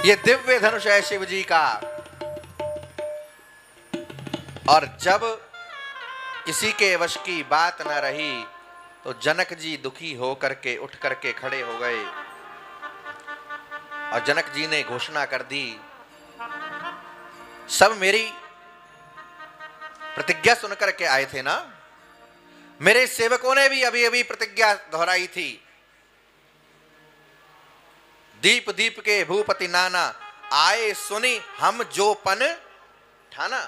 ये दिव्य धनुष है शिव जी का। और जब किसी के वश की बात न रही तो जनक जी दुखी हो करके उठ करके खड़े हो गए और जनक जी ने घोषणा कर दी, सब मेरी प्रतिज्ञा सुनकर के आए थे ना, मेरे सेवकों ने भी अभी अभी प्रतिज्ञा दोहराई थी, दीप दीप के भूपति नाना, आए सुनी हम जो पन ठाना।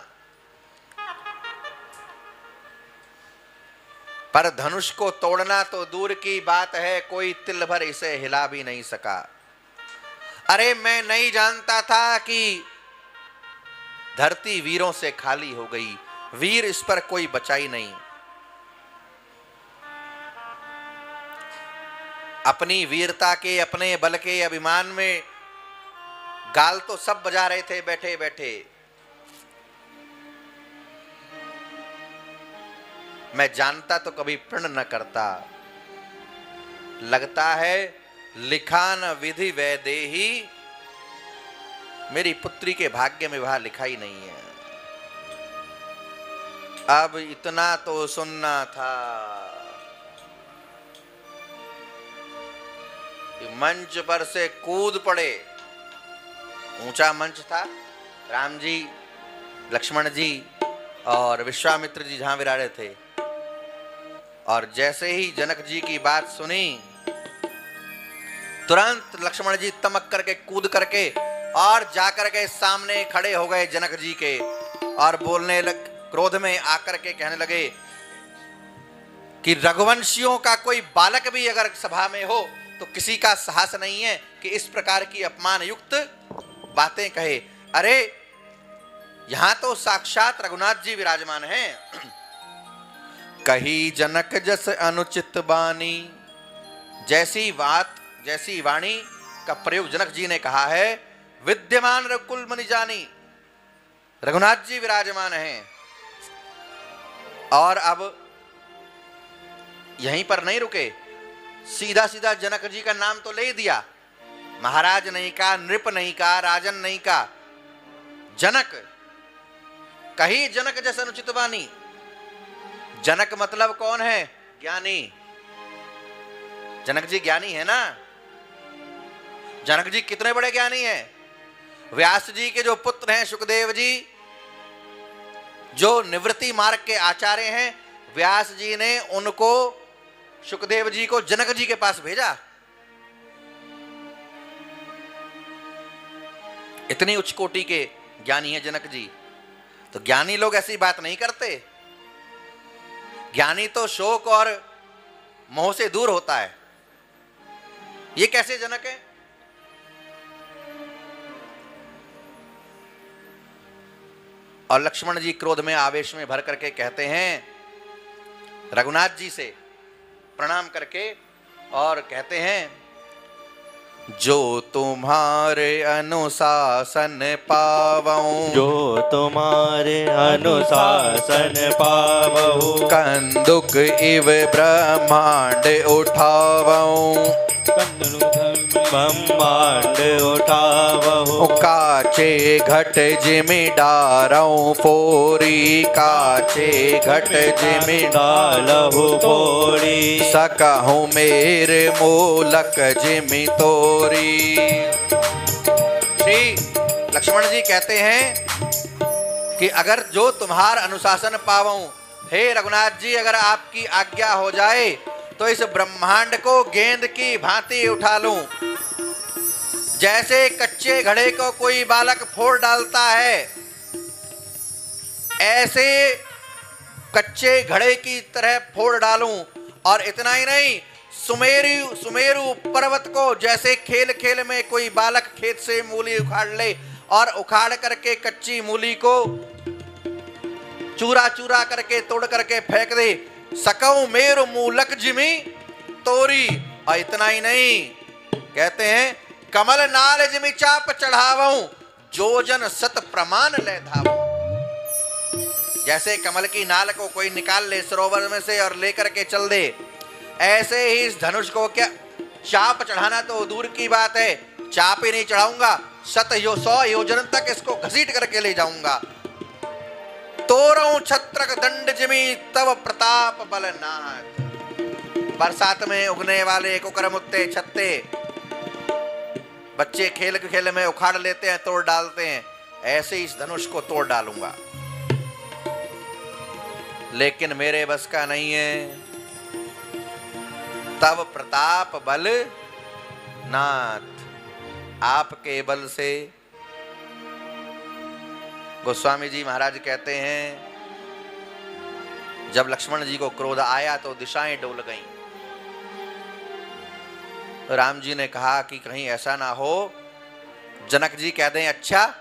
पर धनुष को तोड़ना तो दूर की बात है, कोई तिल भर इसे हिला भी नहीं सका। अरे मैं नहीं जानता था कि धरती वीरों से खाली हो गई, वीर इस पर कोई बचा ही नहीं। अपनी वीरता के, अपने बल के अभिमान में गाल तो सब बजा रहे थे बैठे बैठे। मैं जानता तो कभी प्रण न करता, लगता है लिखा न विधि वैदेही, मेरी पुत्री के भाग्य में वह लिखा ही नहीं है। अब इतना तो सुनना था कि मंच पर से कूद पड़े। ऊंचा मंच था, राम जी, लक्ष्मण जी और विश्वामित्र जी जहां विराजे थे। और जैसे ही जनक जी की बात सुनी, तुरंत लक्ष्मण जी तमक करके कूद करके और जाकर के सामने खड़े हो गए जनक जी के, और बोलने लग, क्रोध में आकर के कहने लगे कि रघुवंशियों का कोई बालक भी अगर सभा में हो तो किसी का साहस नहीं है कि इस प्रकार की अपमान युक्त बातें कहे। अरे यहां तो साक्षात रघुनाथ जी विराजमान हैं। कही जनक जस अनुचित बानी, जैसी बात जैसी वाणी का प्रयोग जनक जी ने कहा है, विद्यमान रघुकुल मनि जानी, रघुनाथ जी विराजमान हैं। और अब यहीं पर नहीं रुके, सीधा सीधा जनक जी का नाम तो ले दिया। महाराज नहीं का, नृप नहीं का, राजन नहीं का, जनक। कही जनक जस अनुचित बानी। जनक मतलब कौन है? ज्ञानी। जनक जी ज्ञानी है ना। जनक जी कितने बड़े ज्ञानी हैं? व्यास जी के जो पुत्र हैं सुखदेव जी, जो निवृत्ति मार्ग के आचार्य हैं, व्यास जी ने उनको, सुखदेव जी को जनक जी के पास भेजा। इतनी उच्च कोटि के ज्ञानी है जनक जी। तो ज्ञानी लोग ऐसी बात नहीं करते। ज्ञानी तो शोक और मोह से दूर होता है। ये कैसे जनक है? और लक्ष्मण जी क्रोध में, आवेश में भर करके कहते हैं रघुनाथ जी से प्रणाम करके, और कहते हैं, जो तुम्हारे अनुशासन पावऊं, जो तुम्हारे अनुशासन पावऊं, कंदुक इव ब्रह्मांड उठावऊं, ब्रह्मांड उठावहु, काचे घट जिमि डारऊं फोरी, काचे घट जिमि डालहु फोरी, सकहूं मेरे मूलक जिमि तोरी। श्री लक्ष्मण जी कहते हैं कि अगर जो तुम्हार अनुशासन पावऊं, हे रघुनाथ जी, अगर आपकी आज्ञा हो जाए तो इस ब्रह्मांड को गेंद की भांति उठा लूं। जैसे कच्चे घड़े को कोई बालक फोड़ डालता है, ऐसे कच्चे घड़े की तरह फोड़ डालूं। और इतना ही नहीं, सुमेरु पर्वत को जैसे खेल खेल में कोई बालक खेत से मूली उखाड़ ले और उखाड़ करके कच्ची मूली को चूरा चूरा करके तोड़ करके फेंक दे, सकऊं मेरु मूलक जिमि तोरी। और इतना ही नहीं, कहते हैं, कमल नाल जिमि चाप चढ़ावऊं, जो जन सत प्रमाण ले धावऊं। जैसे कमल की नाल को कोई निकाल ले सरोवर में से और लेकर के चल दे, ऐसे ही इस धनुष को क्या चाप चढ़ाना तो दूर की बात है, चापे नहीं चढ़ाऊंगा, 100 योजन तक इसको घसीट करके ले जाऊंगा। तोरऊं छत्रक दंड जिमी तव प्रताप बलनाथ। बरसात में उगने वाले कुकरमुत्ते छत्ते बच्चे खेल के खेल में उखाड़ लेते हैं, तोड़ डालते हैं, ऐसे इस धनुष को तोड़ डालूंगा। लेकिन मेरे बस का नहीं है। तब प्रताप बल नाथ, आपके बल से। गोस्वामी जी महाराज कहते हैं जब लक्ष्मण जी को क्रोध आया तो दिशाएं डोल गईं। राम जी ने कहा कि कहीं ऐसा ना हो जनक जी कह दें अच्छा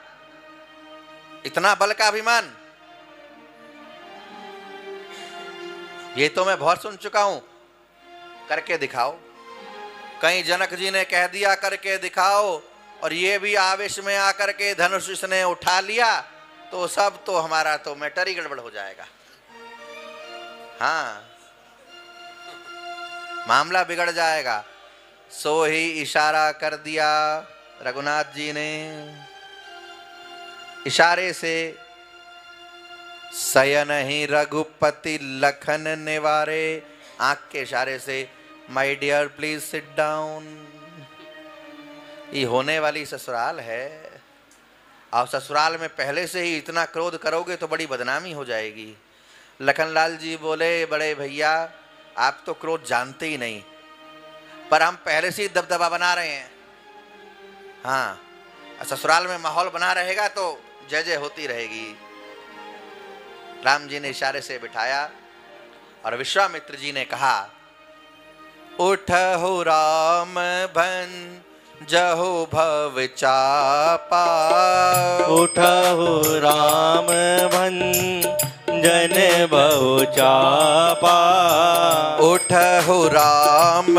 इतना बल का अभिमान, ये तो मैं बहुत सुन चुका हूं, करके दिखाओ। कहीं जनक जी ने कह दिया करके दिखाओ और ये भी आवेश में आकर के धनुष इसने उठा लिया तो सब तो हमारा तो मैटर ही गड़बड़ हो जाएगा। हाँ, मामला बिगड़ जाएगा। सो ही इशारा कर दिया रघुनाथ जी ने, इशारे से सयन ही रघुपति लखन निवारे, आंख के इशारे से my dear please sit down. ये होने वाली ससुराल है और ससुराल में पहले से ही इतना क्रोध करोगे तो बड़ी बदनामी हो जाएगी। लखनलाल जी बोले बड़े भैया आप तो क्रोध जानते ही नहीं, पर हम पहले से ही दबदबा बना रहे हैं। हाँ, ससुराल में माहौल बना रहेगा तो जय जय होती रहेगी। राम जी ने इशारे से बिठाया और विश्वामित्र जी ने कहा उठहु राम भन जहु भव चापा। उठहु राम भन जन बहु चापा। उठहु राम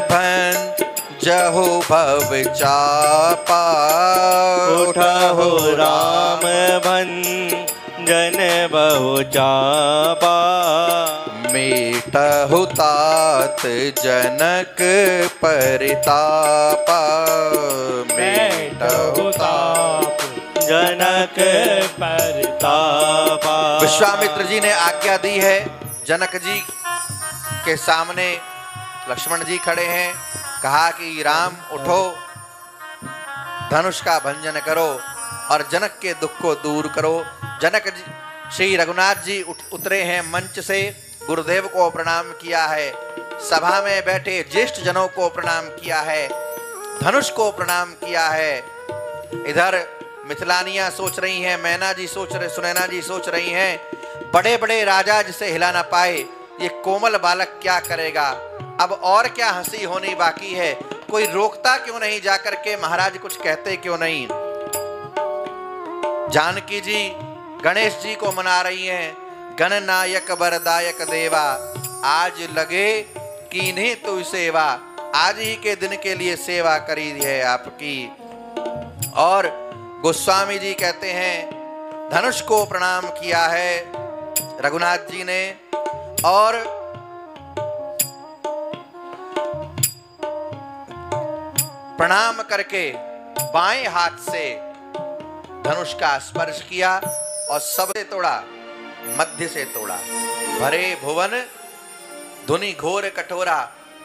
भन जहु भव चापा। उठहु राम भन जन बहु चापा। मीटहु तात जनक परितापा। मीटहु तात जनक परितापा। विश्वामित्र जी ने आज्ञा दी है। जनक जी के सामने लक्ष्मण जी खड़े हैं। कहा कि राम उठो, धनुष का भंजन करो और जनक के दुख को दूर करो। जनक जी श्री रघुनाथ जी उतरे हैं मंच से, गुरुदेव को प्रणाम किया है, सभा में बैठे ज्येष्ठ जनों को प्रणाम किया है, धनुष को प्रणाम किया है। इधर मिथिलानियां सोच रही हैं, मैना जी सोच रहे, सुनैना जी सोच रही हैं बड़े बड़े राजा जिसे हिला ना पाए ये कोमल बालक क्या करेगा। अब और क्या हंसी होनी बाकी है, कोई रोकता क्यों नहीं, जाकर के महाराज कुछ कहते क्यों नहीं। जानकी जी गणेश जी को मना रही हैं, गणनायक वरदायक देवा आज लगे कीन्ही तू सेवा। आज ही के दिन के लिए सेवा करी है आपकी। और गोस्वामी जी कहते हैं धनुष को प्रणाम किया है रघुनाथ जी ने और प्रणाम करके बाएं हाथ से धनुष का स्पर्श किया और सबसे तोड़ा, मध्य से तोड़ा। भरे भुवन धुनि घोर कठोरा,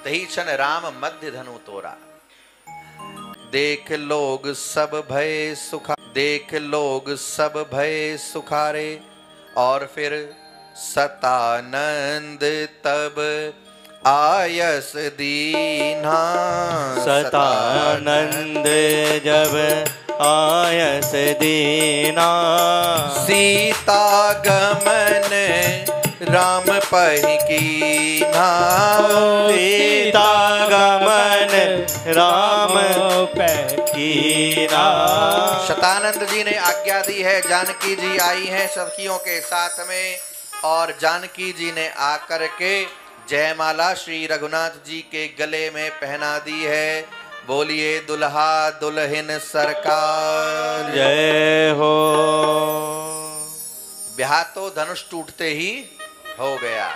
तही क्षण राम मध्य धनु तोरा। देख लोग सब भय सुखा, देख लोग सब भय सुखारे। और फिर सतानंद तब आयस दीन्हा। सतानंद जब आयस दीना। सीता गमन राम पहि कीन्हा। सीता गमन राम पहि कीन्हा। शतानंद जी ने आज्ञा दी है। जानकी जी आई हैं सखियों के साथ में और जानकी जी ने आकर के जयमाला श्री रघुनाथ जी के गले में पहना दी है। बोलिए दुल्हा दुल्हन सरकार जय हो। ब्याह तो धनुष टूटते ही हो गया।